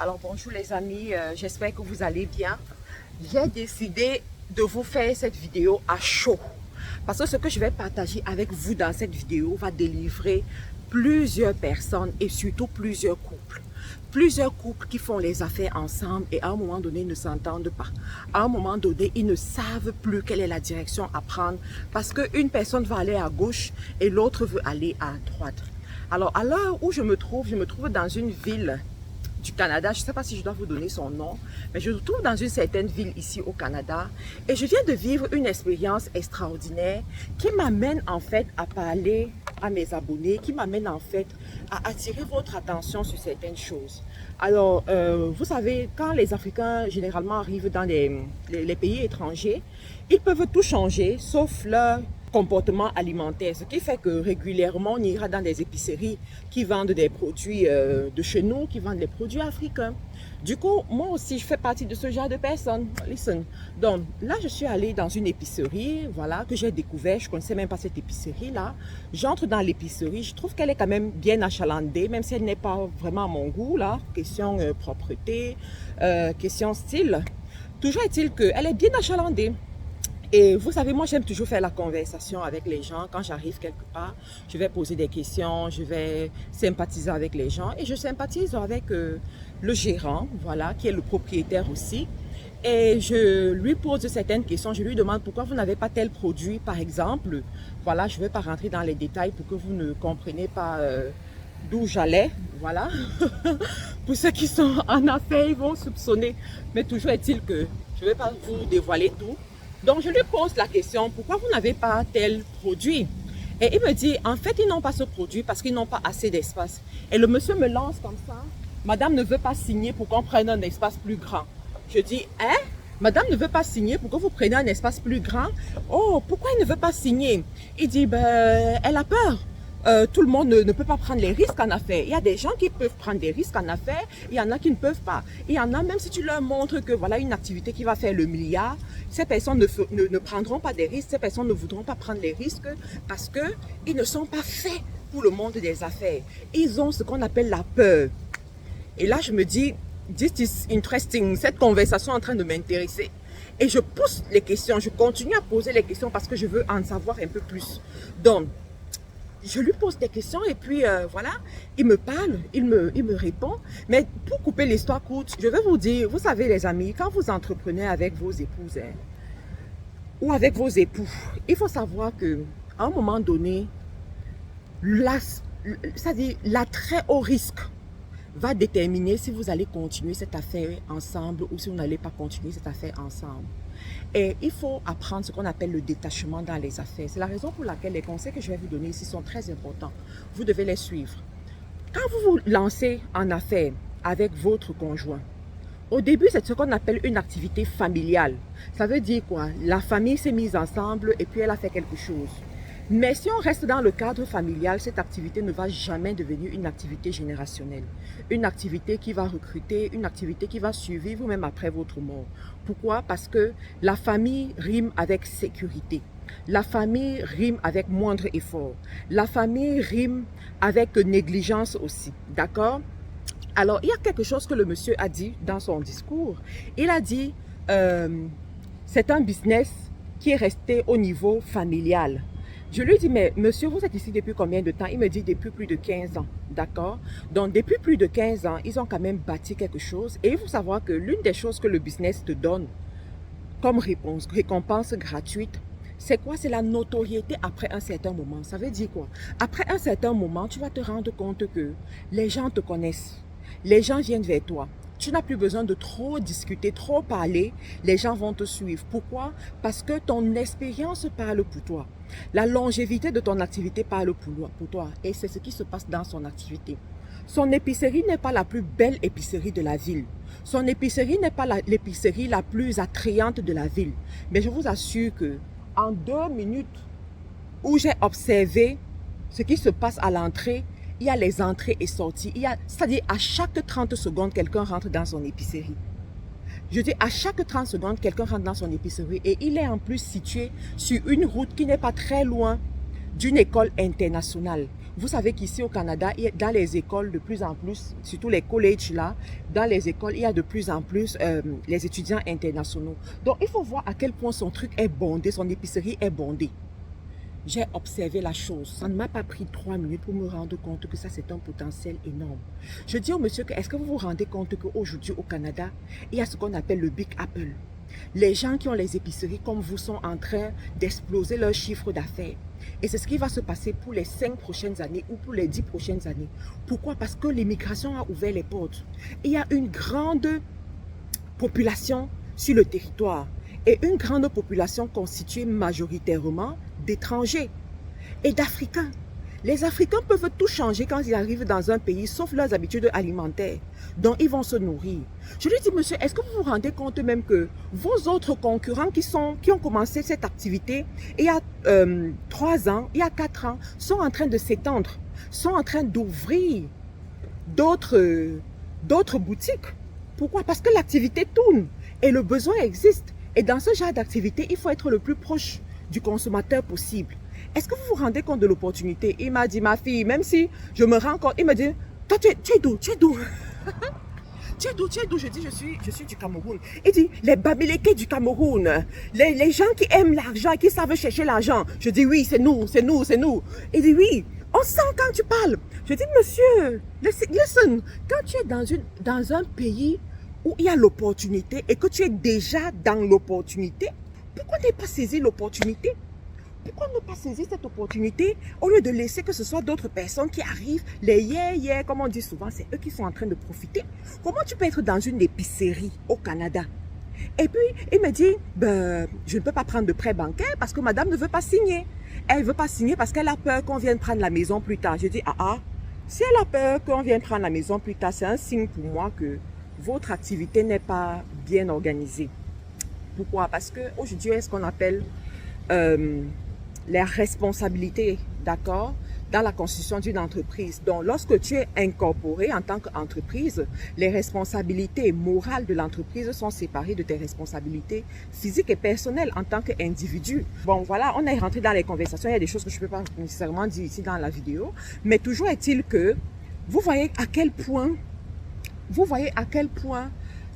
Alors bonjour les amis, j'espère que vous allez bien. J'ai décidé de vous faire cette vidéo à chaud parce que ce que je vais partager avec vous dans cette vidéo va délivrer plusieurs personnes et surtout plusieurs couples. Plusieurs couples qui font les affaires ensemble et à un moment donné ne s'entendent pas. À un moment donné, ils ne savent plus quelle est la direction à prendre parce qu'une personne va aller à gauche et l'autre veut aller à droite. Alors à l'heure où je me trouve dans une ville du Canada, je ne sais pas si je dois vous donner son nom, mais je me trouve dans une certaine ville ici au Canada et je viens de vivre une expérience extraordinaire qui m'amène en fait à parler à mes abonnés, qui m'amène en fait à attirer votre attention sur certaines choses. Alors, vous savez, quand les Africains généralement arrivent dans les pays étrangers, ils peuvent tout changer sauf leur comportement alimentaire, ce qui fait que régulièrement on ira dans des épiceries qui vendent des produits de chez nous, qui vendent des produits africains. Du coup, moi aussi je fais partie de ce genre de personnes. Listen. Donc là je suis allée dans une épicerie, voilà, que j'ai découvert, je ne connaissais même pas cette épicerie là. J'entre dans l'épicerie, je trouve qu'elle est quand même bien achalandée, même si elle n'est pas vraiment à mon goût là, question propreté, question style. Toujours est-il qu'elle est bien achalandée. Et vous savez, moi j'aime toujours faire la conversation avec les gens. Quand j'arrive quelque part, je vais poser des questions, je vais sympathiser avec les gens. Et je sympathise avec le gérant, voilà, qui est le propriétaire aussi. Et je lui pose certaines questions. Je lui demande pourquoi vous n'avez pas tel produit, par exemple. Voilà, je ne vais pas rentrer dans les détails pour que vous ne compreniez pas d'où j'allais. Voilà. Pour ceux qui sont en affaires, ils vont soupçonner. Mais toujours est-il que je ne vais pas vous dévoiler tout. Donc, je lui pose la question, pourquoi vous n'avez pas tel produit? Et il me dit, en fait, ils n'ont pas ce produit parce qu'ils n'ont pas assez d'espace. Et le monsieur me lance comme ça, madame ne veut pas signer pour qu'on prenne un espace plus grand. Je dis, hein? Madame ne veut pas signer pour que vous preniez un espace plus grand? Oh, pourquoi elle ne veut pas signer? Il dit, ben, elle a peur. Tout le monde ne peut pas prendre les risques en affaires. Il y a des gens qui peuvent prendre des risques en affaires, il y en a qui ne peuvent pas. Il y en a, même si tu leur montres que voilà une activité qui va faire le milliard, ces personnes ne prendront pas des risques, ces personnes ne voudront pas prendre les risques parce qu'ils ne sont pas faits pour le monde des affaires. Ils ont ce qu'on appelle la peur. Et là, je me dis, this is interesting, cette conversation est en train de m'intéresser. Et je pousse les questions, je continue à poser les questions parce que je veux en savoir un peu plus. Donc, je lui pose des questions et puis voilà, il me parle, il me répond. Mais pour couper l'histoire courte, je vais vous dire, vous savez les amis, quand vous entreprenez avec vos épouses ou avec vos époux, il faut savoir que à un moment donné, c'est-à-dire l'attrait au risque va déterminer si vous allez continuer cette affaire ensemble ou si vous n'allez pas continuer cette affaire ensemble. Et il faut apprendre ce qu'on appelle le détachement dans les affaires. C'est la raison pour laquelle les conseils que je vais vous donner ici sont très importants. Vous devez les suivre. Quand vous vous lancez en affaires avec votre conjoint, au début, c'est ce qu'on appelle une activité familiale. Ça veut dire quoi? La famille s'est mise ensemble et puis elle a fait quelque chose. Mais si on reste dans le cadre familial, cette activité ne va jamais devenir une activité générationnelle. Une activité qui va recruter, une activité qui va survivre même après votre mort. Pourquoi? Parce que la famille rime avec sécurité. La famille rime avec moindre effort. La famille rime avec négligence aussi. D'accord? Alors, il y a quelque chose que le monsieur a dit dans son discours. Il a dit, c'est un business qui est resté au niveau familial. Je lui dis, mais monsieur, vous êtes ici depuis combien de temps? Il me dit, depuis plus de 15 ans, d'accord? Donc, depuis plus de 15 ans, ils ont quand même bâti quelque chose. Et il faut savoir que l'une des choses que le business te donne comme récompense gratuite, c'est quoi? C'est la notoriété après un certain moment. Ça veut dire quoi? Après un certain moment, tu vas te rendre compte que les gens te connaissent. Les gens viennent vers toi. Tu n'as plus besoin de trop discuter, trop parler. Les gens vont te suivre. Pourquoi? Parce que ton expérience parle pour toi. La longévité de ton activité parle pour toi. Et c'est ce qui se passe dans son activité. Son épicerie n'est pas la plus belle épicerie de la ville. Son épicerie n'est pas l'épicerie la plus attrayante de la ville. Mais je vous assure que en 2 minutes où j'ai observé ce qui se passe à l'entrée, il y a les entrées et sorties. C'est-à-dire à chaque 30 secondes, quelqu'un rentre dans son épicerie. Je dis à chaque 30 secondes, quelqu'un rentre dans son épicerie et il est en plus situé sur une route qui n'est pas très loin d'une école internationale. Vous savez qu'ici au Canada, dans les écoles de plus en plus, surtout les collèges là, dans les écoles, il y a de plus en plus les étudiants internationaux. Donc, il faut voir à quel point son truc est bondé, son épicerie est bondée. J'ai observé la chose. Ça ne m'a pas pris 3 minutes pour me rendre compte que ça, c'est un potentiel énorme. Je dis au monsieur que, est-ce que vous vous rendez compte qu'aujourd'hui au Canada, il y a ce qu'on appelle le Big Apple. Les gens qui ont les épiceries comme vous sont en train d'exploser leur chiffre d'affaires. Et c'est ce qui va se passer pour les 5 prochaines années ou pour les 10 prochaines années. Pourquoi? Parce que l'immigration a ouvert les portes. Il y a une grande population sur le territoire. Et une grande population constituée majoritairement d'étrangers et d'Africains. Les Africains peuvent tout changer quand ils arrivent dans un pays, sauf leurs habitudes alimentaires, dont ils vont se nourrir. Je lui dis, monsieur, est-ce que vous vous rendez compte même que vos autres concurrents qui ont commencé cette activité il y a 3 ans, il y a 4 ans, sont en train de s'étendre, sont en train d'ouvrir d'autres boutiques. Pourquoi? Parce que l'activité tourne et le besoin existe. Et dans ce genre d'activité, il faut être le plus proche du consommateur possible. Est-ce que vous vous rendez compte de l'opportunité? Il m'a dit, ma fille, même si je me rends compte, il me dit, toi, tu es d'où? Tu es d'où? Tu es d'où? Tu es d'où? Je dis, je suis du Cameroun. Il dit, les Bamileke du Cameroun, les gens qui aiment l'argent, qui savent chercher l'argent. Je dis, oui, c'est nous, c'est nous, c'est nous. Il dit, oui, on sent quand tu parles. Je dis, monsieur, listen, quand tu es dans un pays où il y a l'opportunité et que tu es déjà dans l'opportunité, pourquoi ne pas saisir l'opportunité? Pourquoi ne pas saisir cette opportunité au lieu de laisser que ce soit d'autres personnes qui arrivent, les yeah, comme on dit souvent, c'est eux qui sont en train de profiter. Comment tu peux être dans une épicerie au Canada? Et puis, il me dit, ben, je ne peux pas prendre de prêt bancaire parce que madame ne veut pas signer. Elle ne veut pas signer parce qu'elle a peur qu'on vienne prendre la maison plus tard. Je dis, si elle a peur qu'on vienne prendre la maison plus tard, c'est un signe pour moi que votre activité n'est pas bien organisée. Pourquoi? Parce qu'aujourd'hui, il y a ce qu'on appelle les responsabilités, d'accord, dans la constitution d'une entreprise. Donc, lorsque tu es incorporé en tant qu'entreprise, les responsabilités morales de l'entreprise sont séparées de tes responsabilités physiques et personnelles en tant qu'individu. Bon, voilà, on est rentré dans les conversations. Il y a des choses que je ne peux pas nécessairement dire ici dans la vidéo. Mais toujours est-il que vous voyez à quel point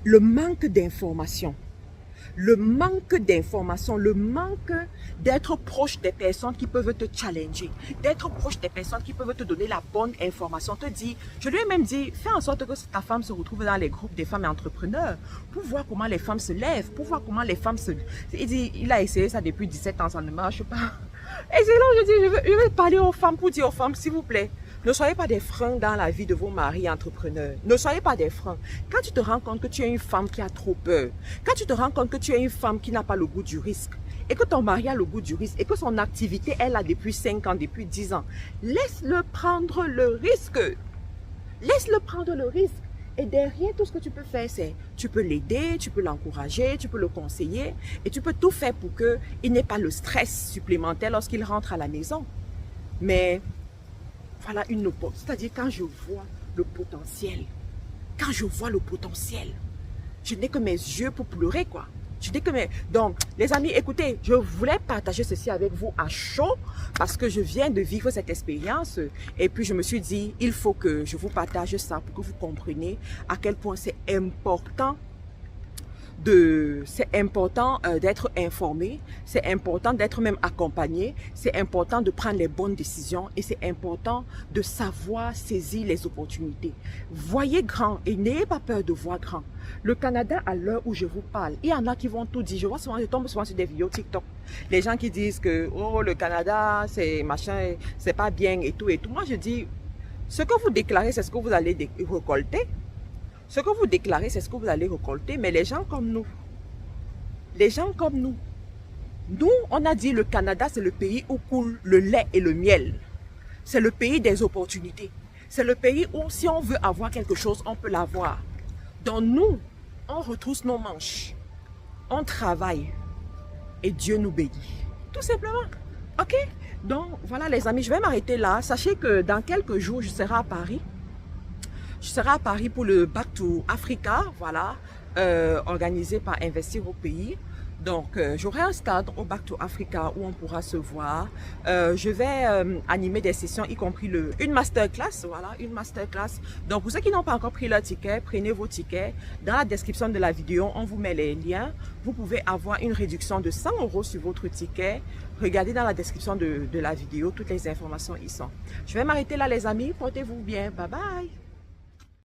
le manque d'information, le manque d'être proche des personnes qui peuvent te challenger, d'être proche des personnes qui peuvent te donner la bonne information, te dit, je lui ai même dit, fais en sorte que ta femme se retrouve dans les groupes des femmes entrepreneurs pour voir comment les femmes se lèvent, pour voir comment les femmes se... Il dit, il a essayé ça depuis 17 ans, ça ne marche pas. Et c'est là où je dis, je vais parler aux femmes pour dire aux femmes, s'il vous plaît, ne soyez pas des freins dans la vie de vos maris entrepreneurs. Ne soyez pas des freins. Quand tu te rends compte que tu es une femme qui a trop peur, quand tu te rends compte que tu es une femme qui n'a pas le goût du risque, et que ton mari a le goût du risque, et que son activité est là depuis 5 ans, depuis 10 ans, laisse-le prendre le risque. Laisse-le prendre le risque. Et derrière, tout ce que tu peux faire, c'est, tu peux l'aider, tu peux l'encourager, tu peux le conseiller, et tu peux tout faire pour qu'il n'ait pas le stress supplémentaire lorsqu'il rentre à la maison. Mais... voilà une opportunité, c'est-à-dire quand je vois le potentiel, je n'ai que mes yeux pour pleurer, quoi. Je n'ai que mes... Donc, les amis, écoutez, je voulais partager ceci avec vous à chaud parce que je viens de vivre cette expérience et puis je me suis dit, il faut que je vous partage ça pour que vous compreniez à quel point c'est important d'être informé, c'est important d'être même accompagné, c'est important de prendre les bonnes décisions et c'est important de savoir saisir les opportunités. Voyez grand et n'ayez pas peur de voir grand. Le Canada, à l'heure où je vous parle, il y en a qui vont tout dire. Je tombe souvent sur des vidéos TikTok. Les gens qui disent que oh, le Canada, c'est machin, c'est pas bien et tout et tout. Moi, je dis, ce que vous déclarez, c'est ce que vous allez récolter. Ce que vous déclarez, c'est ce que vous allez récolter. Mais les gens comme nous, nous, on a dit le Canada, c'est le pays où coule le lait et le miel. C'est le pays des opportunités. C'est le pays où si on veut avoir quelque chose, on peut l'avoir. Donc nous, on retrousse nos manches. On travaille. Et Dieu nous bénit. Tout simplement. Ok? Donc voilà les amis, je vais m'arrêter là. Sachez que dans quelques jours, je serai à Paris. Je serai à Paris pour le Back to Africa, voilà, organisé par Investir au pays. Donc, j'aurai un stand au Back to Africa où on pourra se voir. Je vais animer des sessions, y compris une masterclass. Voilà, une masterclass. Donc, pour ceux qui n'ont pas encore pris leur ticket, prenez vos tickets. Dans la description de la vidéo, on vous met les liens. Vous pouvez avoir une réduction de 100 € sur votre ticket. Regardez dans la description de la vidéo, toutes les informations y sont. Je vais m'arrêter là, les amis. Portez-vous bien. Bye bye.